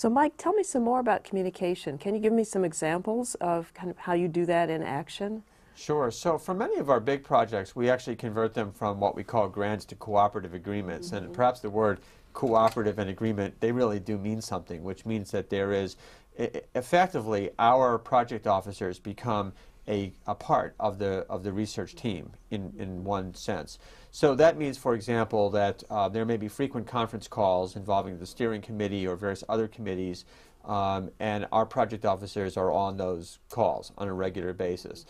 So Mike, tell me some more about communication. Can you give me some examples of kind of how you do that in action? Sure. So for many of our big projects, we actually convert them from what we call grants to cooperative agreements. And perhaps the word cooperative and agreement, they really do mean something, which means that there is, effectively, our project officers become a part of the research team in one sense. So that means, for example, that there may be frequent conference calls involving the steering committee or various other committees, and our project officers are on those calls on a regular basis.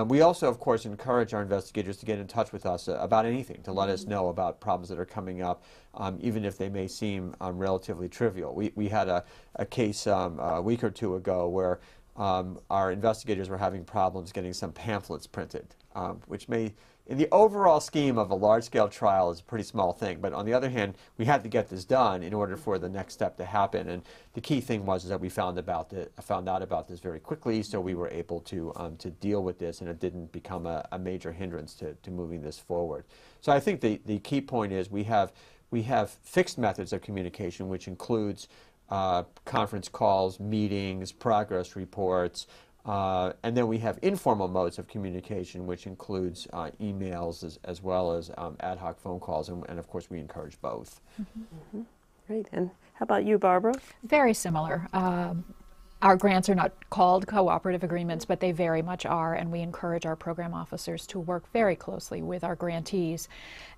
We also, of course, encourage our investigators to get in touch with us about anything, to let us know about problems that are coming up, even if they may seem relatively trivial. We had a case a week or two ago where our investigators were having problems getting some pamphlets printed, which may, in the overall scheme of a large-scale trial, is a pretty small thing. But on the other hand, we had to get this done in order for the next step to happen. And the key thing was that we found out about this very quickly, so we were able to deal with this, and it didn't become a major hindrance to moving this forward. So I think the key point is we have fixed methods of communication, which includes conference calls, meetings, progress reports, and then we have informal modes of communication, which includes emails as well as ad hoc phone calls, and of course we encourage both. Great. And how about you, Barbara? Very similar. Our grants are not called cooperative agreements, but they very much are, and we encourage our program officers to work very closely with our grantees.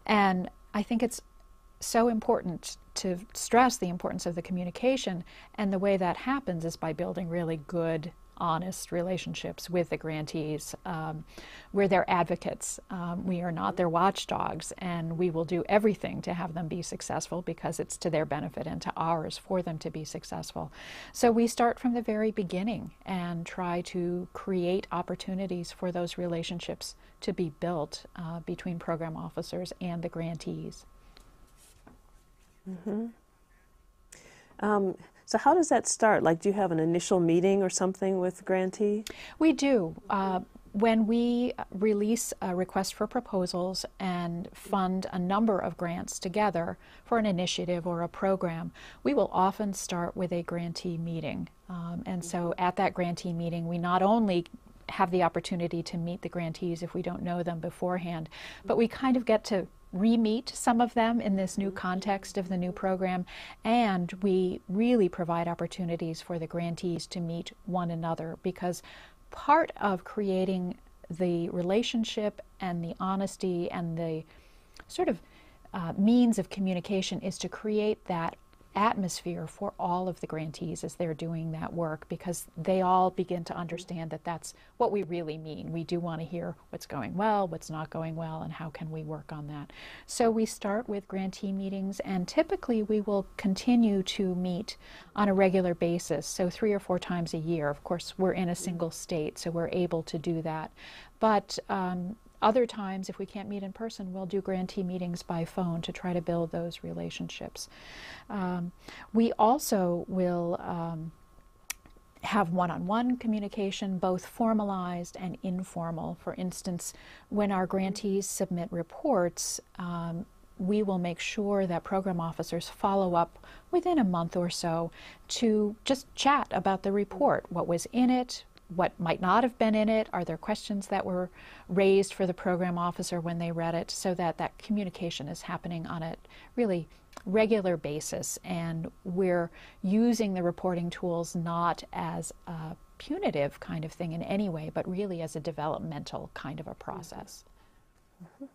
And I think it's so important to stress the importance of the communication, and the way that happens is by building really good, honest relationships with the grantees. We're their advocates. We are not their watchdogs, and we will do everything to have them be successful because it's to their benefit and to ours for them to be successful. So we start from the very beginning and try to create opportunities for those relationships to be built between program officers and the grantees. So how does that start? Like, do you have an initial meeting or something with the grantee? We do. When we release a request for proposals and fund a number of grants together for an initiative or a program, we will often start with a grantee meeting. And so at that grantee meeting, we not only have the opportunity to meet the grantees if we don't know them beforehand, but we kind of get to re-meet some of them in this new context of the new program, and we really provide opportunities for the grantees to meet one another, because part of creating the relationship and the honesty and the sort of means of communication is to create that atmosphere for all of the grantees as they're doing that work, because they all begin to understand that that's what we really mean. We do want to hear what's going well, what's not going well, and how can we work on that. So we start with grantee meetings, and typically we will continue to meet on a regular basis, so 3 or 4 times a year. Of course, we're in a single state, so we're able to do that. But other times, if we can't meet in person, we'll do grantee meetings by phone to try to build those relationships. We also will have one-on-one communication, both formalized and informal. For instance, when our grantees submit reports, we will make sure that program officers follow up within a month or so to just chat about the report, what was in it, what might not have been in it, are there questions that were raised for the program officer when they read it, so that that communication is happening on a really regular basis, and we're using the reporting tools not as a punitive kind of thing in any way, but really as a developmental kind of a process. Mm-hmm.